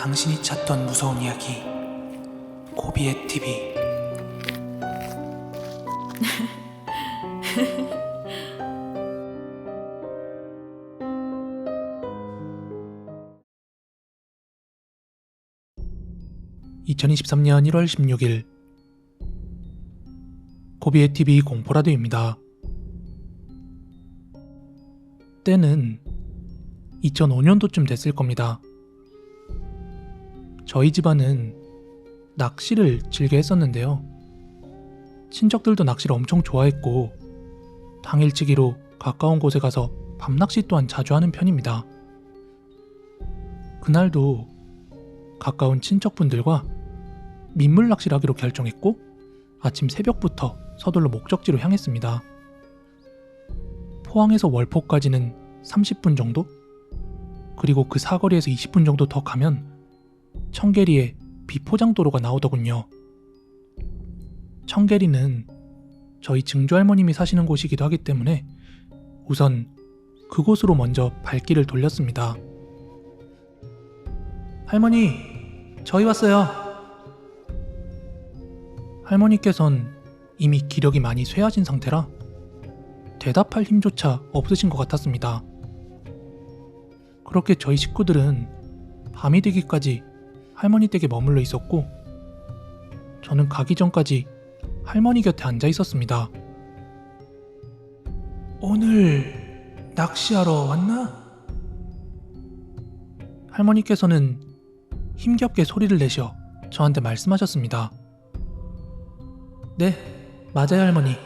당신이 찾던 무서운 이야기 고비의 TV. (2023년 1월 16일) 고비의 TV 공포라디오입니다. 때는 2005년도쯤 됐을 겁니다. 저희 집안은 낚시를 즐겨 했었는데요. 친척들도 낚시를 엄청 좋아했고 당일치기로 가까운 곳에 가서 밤낚시 또한 자주 하는 편입니다. 그날도 가까운 친척분들과 민물 낚시를 하기로 결정했고 아침 새벽부터 서둘러 목적지로 향했습니다. 포항에서 월포까지는 30분 정도? 그리고 그 사거리에서 20분 정도 더 가면 청계리에 비포장도로가 나오더군요. 청계리는 저희 증조할머님이 사시는 곳이기도 하기 때문에 우선 그곳으로 먼저 발길을 돌렸습니다. 할머니, 저희 왔어요. 할머니께선 이미 기력이 많이 쇠하신 상태라 대답할 힘조차 없으신 것 같았습니다. 그렇게 저희 식구들은 밤이 되기까지 할머니 댁에 머물러 있었고 저는 가기 전까지 할머니 곁에 앉아 있었습니다. 오늘 낚시하러 왔나? 할머니께서는 힘겹게 소리를 내셔 저한테 말씀하셨습니다. 네, 맞아요 할머니.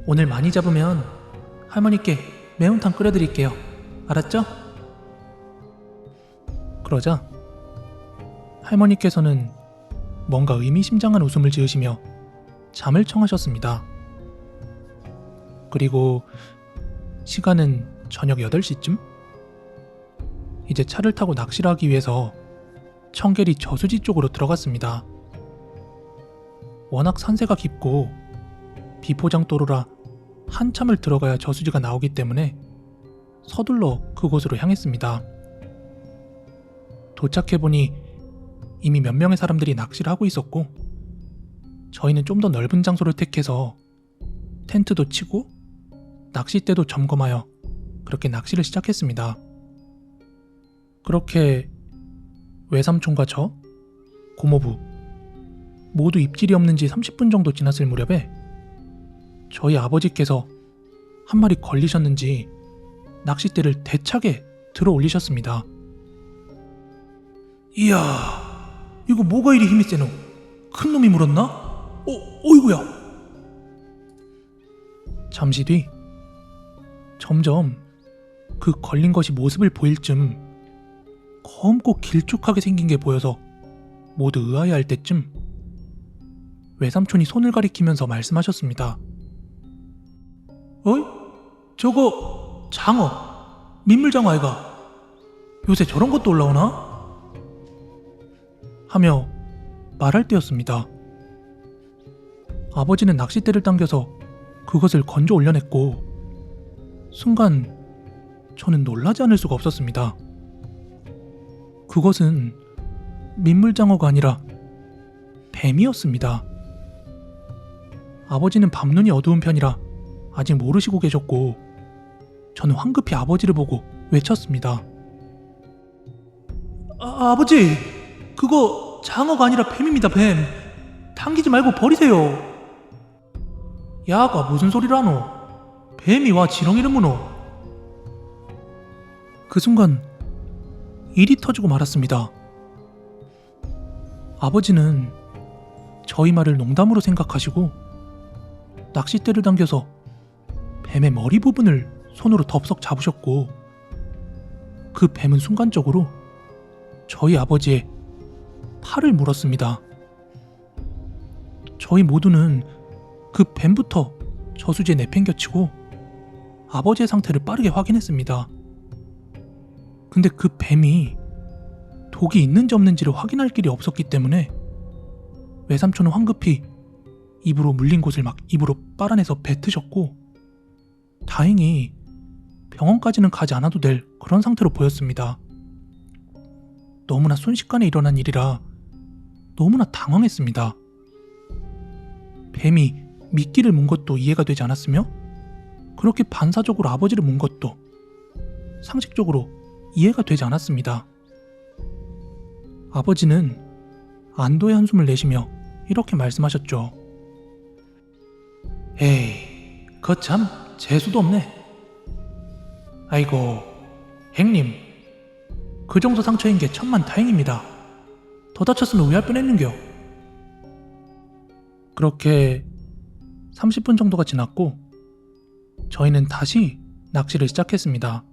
오늘 많이 잡으면 할머니께 매운탕 끓여드릴게요. 알았죠? 그러자 할머니께서는 뭔가 의미심장한 웃음을 지으시며 잠을 청하셨습니다. 그리고 시간은 저녁 8시쯤? 이제 차를 타고 낚시를 하기 위해서 청계리 저수지 쪽으로 들어갔습니다. 워낙 산세가 깊고 비포장도로라 한참을 들어가야 저수지가 나오기 때문에 서둘러 그곳으로 향했습니다. 도착해보니 이미 몇 명의 사람들이 낚시를 하고 있었고 저희는 좀 더 넓은 장소를 택해서 텐트도 치고 낚싯대도 점검하여 그렇게 낚시를 시작했습니다. 그렇게 외삼촌과 저, 고모부 모두 입질이 없는 지 30분 정도 지났을 무렵에 저희 아버지께서 한 마리 걸리셨는지 낚싯대를 대차게 들어 올리셨습니다. 이야, 이거 뭐가 이리 힘이 세노? 큰 놈이 물었나? 어이구야. 잠시 뒤 점점 그 걸린 것이 모습을 보일 쯤 검고 길쭉하게 생긴 게 보여서 모두 의아해할 때쯤 외삼촌이 손을 가리키면서 말씀하셨습니다. 어이? 저거 장어, 민물장어 아이가? 요새 저런 것도 올라오나? 하며 말할 때였습니다. 아버지는 낚싯대를 당겨서 그것을 건져 올려냈고 순간 저는 놀라지 않을 수가 없었습니다. 그것은 민물장어가 아니라 뱀이었습니다. 아버지는 밤눈이 어두운 편이라 아직 모르시고 계셨고 저는 황급히 아버지를 보고 외쳤습니다. 아버지! 그거 장어가 아니라 뱀입니다, 뱀. 당기지 말고 버리세요. 야가 무슨 소리라노? 뱀이 와 지렁이를 무노. 그 순간 일이 터지고 말았습니다. 아버지는 저희 말을 농담으로 생각하시고 낚싯대를 당겨서 뱀의 머리 부분을 손으로 덥석 잡으셨고 그 뱀은 순간적으로 저희 아버지의 팔을 물었습니다. 저희 모두는 그 뱀부터 저수지에 내팽겨치고 아버지의 상태를 빠르게 확인했습니다. 근데 그 뱀이 독이 있는지 없는지를 확인할 길이 없었기 때문에 외삼촌은 황급히 입으로 물린 곳을 막 입으로 빨아내서 뱉으셨고 다행히 병원까지는 가지 않아도 될 그런 상태로 보였습니다. 너무나 순식간에 일어난 일이라 너무나 당황했습니다. 뱀이 미끼를 문 것도 이해가 되지 않았으며 그렇게 반사적으로 아버지를 문 것도 상식적으로 이해가 되지 않았습니다. 아버지는 안도의 한숨을 내쉬며 이렇게 말씀하셨죠. 에이, 거참 재수도 없네. 아이고, 행님, 그 정도 상처인 게 천만 다행입니다. 더 다쳤으면 왜 할 뻔했는겨. 그렇게 30분 정도가 지났고 저희는 다시 낚시를 시작했습니다.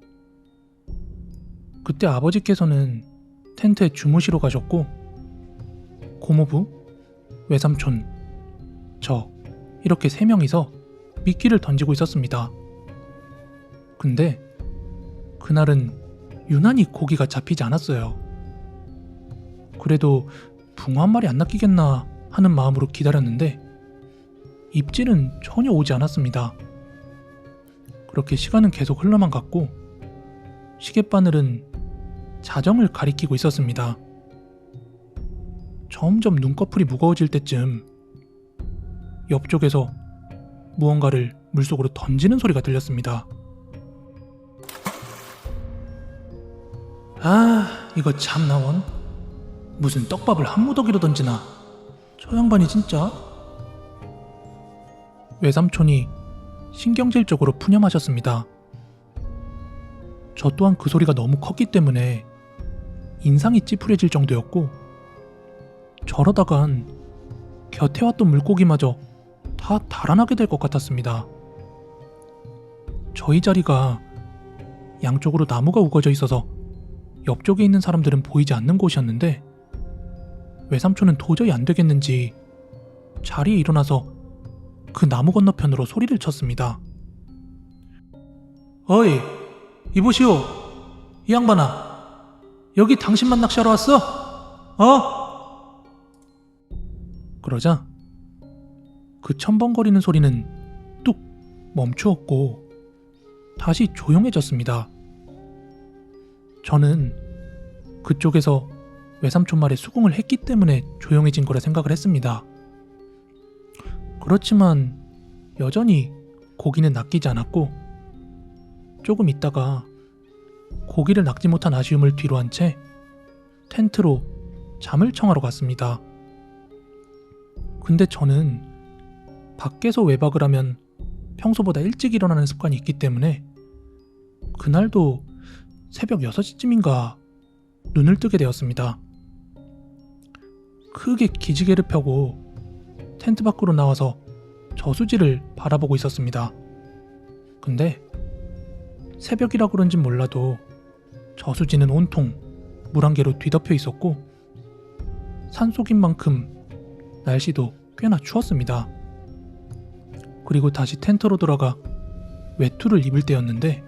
그때 아버지께서는 텐트에 주무시러 가셨고 고모부, 외삼촌, 저 이렇게 3명이서 미끼를 던지고 있었습니다. 근데 그날은 유난히 고기가 잡히지 않았어요. 그래도 붕어 한 마리 안 낚이겠나 하는 마음으로 기다렸는데 입질은 전혀 오지 않았습니다. 그렇게 시간은 계속 흘러만 갔고 시갯바늘은 자정을 가리키고 있었습니다. 점점 눈꺼풀이 무거워질 때쯤 옆쪽에서 무언가를 물속으로 던지는 소리가 들렸습니다. 아, 이거 참나원. 무슨 떡밥을 한 무더기로 던지나. 저 양반이 진짜. 외삼촌이 신경질적으로 푸념하셨습니다. 저 또한 그 소리가 너무 컸기 때문에 인상이 찌푸려질 정도였고 저러다간 곁에 왔던 물고기마저 다 달아나게 될 것 같았습니다. 저희 자리가 양쪽으로 나무가 우거져 있어서 옆쪽에 있는 사람들은 보이지 않는 곳이었는데 외삼촌은 도저히 안 되겠는지 자리에 일어나서 그 나무 건너편으로 소리를 쳤습니다. 어이, 이보시오. 이 양반아, 여기 당신만 낚시하러 왔어? 어? 그러자 그 첨벙거리는 소리는 뚝 멈추었고 다시 조용해졌습니다. 저는 그쪽에서 외삼촌 말에 수긍을 했기 때문에 조용해진 거라 생각을 했습니다. 그렇지만 여전히 고기는 낚이지 않았고 조금 있다가 고기를 낚지 못한 아쉬움을 뒤로 한 채 텐트로 잠을 청하러 갔습니다. 근데 저는 밖에서 외박을 하면 평소보다 일찍 일어나는 습관이 있기 때문에 그날도 새벽 6시쯤인가 눈을 뜨게 되었습니다. 크게 기지개를 펴고 텐트 밖으로 나와서 저수지를 바라보고 있었습니다. 근데 새벽이라 그런진 몰라도 저수지는 온통 물 한 개로 뒤덮여 있었고 산속인 만큼 날씨도 꽤나 추웠습니다. 그리고 다시 텐트로 들어가 외투를 입을 때였는데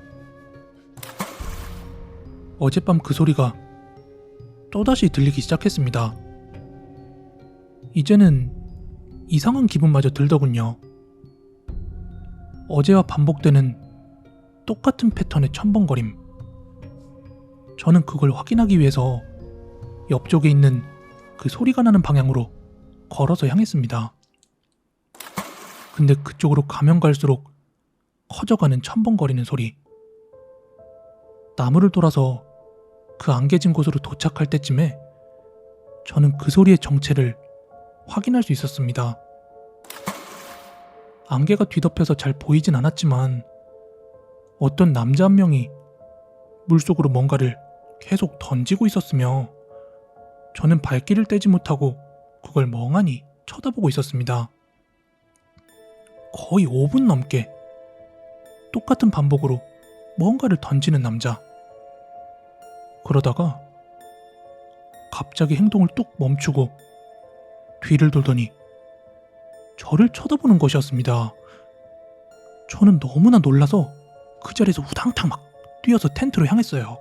어젯밤 그 소리가 또다시 들리기 시작했습니다. 이제는 이상한 기분마저 들더군요. 어제와 반복되는 똑같은 패턴의 첨벙거림. 저는 그걸 확인하기 위해서 옆쪽에 있는 그 소리가 나는 방향으로 걸어서 향했습니다. 근데 그쪽으로 가면 갈수록 커져가는 첨벙거리는 소리. 나무를 돌아서 그 안개진 곳으로 도착할 때쯤에 저는 그 소리의 정체를 확인할 수 있었습니다. 안개가 뒤덮여서 잘 보이진 않았지만 어떤 남자 한 명이 물속으로 뭔가를 계속 던지고 있었으며 저는 발길을 떼지 못하고 그걸 멍하니 쳐다보고 있었습니다. 거의 5분 넘게 똑같은 반복으로 뭔가를 던지는 남자. 그러다가 갑자기 행동을 뚝 멈추고 뒤를 돌더니 저를 쳐다보는 것이었습니다. 저는 너무나 놀라서 그 자리에서 우당탕 막 뛰어서 텐트로 향했어요.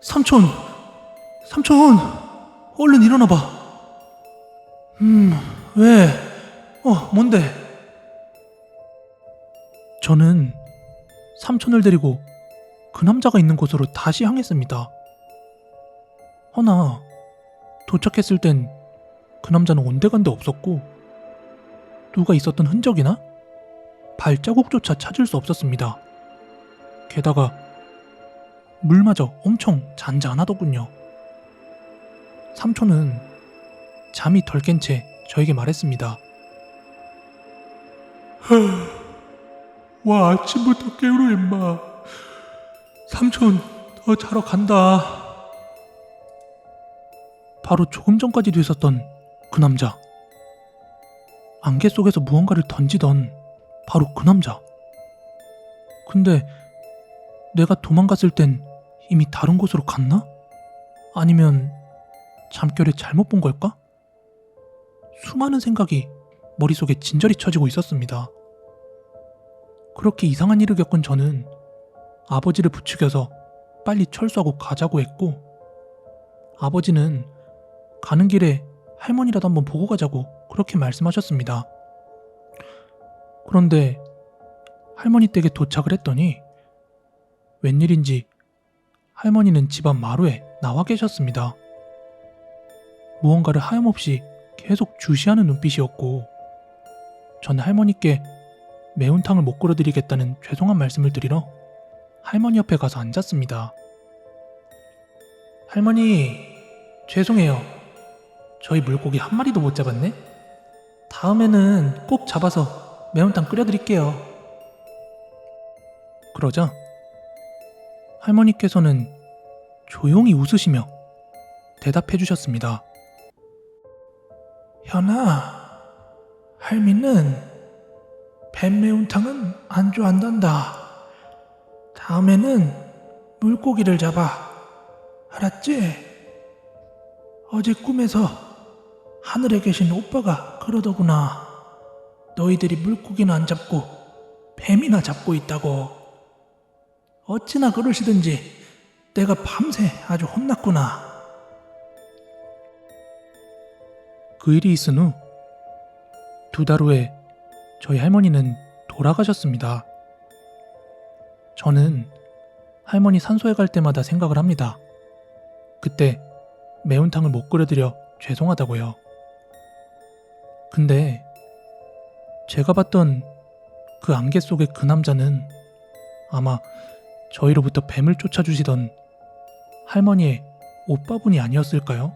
삼촌! 삼촌! 얼른 일어나봐. 왜? 뭔데? 저는 삼촌을 데리고 그 남자가 있는 곳으로 다시 향했습니다. 허나 도착했을 땐 그 남자는 온데간데 없었고 누가 있었던 흔적이나 발자국조차 찾을 수 없었습니다. 게다가 물마저 엄청 잔잔하더군요. 삼촌은 잠이 덜 깬 채 저에게 말했습니다. 와, 아침부터 깨우러 임마. 삼촌 더 자러 간다. 바로 조금 전까지도 있었던 그 남자. 안개 속에서 무언가를 던지던 바로 그 남자. 근데 내가 도망갔을 땐 이미 다른 곳으로 갔나? 아니면 잠결에 잘못 본 걸까? 수많은 생각이 머릿속에 진저리 쳐지고 있었습니다. 그렇게 이상한 일을 겪은 저는 아버지를 부추겨서 빨리 철수하고 가자고 했고, 아버지는 가는 길에 할머니라도 한번 보고 가자고 그렇게 말씀하셨습니다. 그런데 할머니 댁에 도착을 했더니 웬일인지 할머니는 집 앞 마루에 나와 계셨습니다. 무언가를 하염없이 계속 주시하는 눈빛이었고, 전 할머니께 매운탕을 못 끓여드리겠다는 죄송한 말씀을 드리러 할머니 옆에 가서 앉았습니다. 할머니, 죄송해요. 저희 물고기 한 마리도 못 잡았네? 다음에는 꼭 잡아서 매운탕 끓여드릴게요. 그러자 할머니께서는 조용히 웃으시며 대답해 주셨습니다. 현아, 할미는 뱀 매운탕은 안 좋아한단다. 다음에는 물고기를 잡아. 알았지? 어제 꿈에서 하늘에 계신 오빠가 그러더구나. 너희들이 물고기는 안 잡고 뱀이나 잡고 있다고. 어찌나 그러시든지 내가 밤새 아주 혼났구나. 그 일이 있은 후 2달 후에 저희 할머니는 돌아가셨습니다. 저는 할머니 산소에 갈 때마다 생각을 합니다. 그때 매운탕을 못 끓여드려 죄송하다고요. 근데 제가 봤던 그 안개 속의 그 남자는 아마 저희로부터 뱀을 쫓아주시던 할머니의 오빠분이 아니었을까요?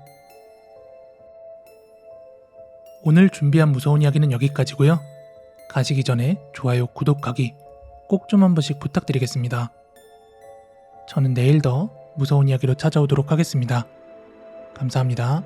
오늘 준비한 무서운 이야기는 여기까지고요. 가시기 전에 좋아요, 구독하기 꼭 좀 한 번씩 부탁드리겠습니다. 저는 내일 더 무서운 이야기로 찾아오도록 하겠습니다. 감사합니다.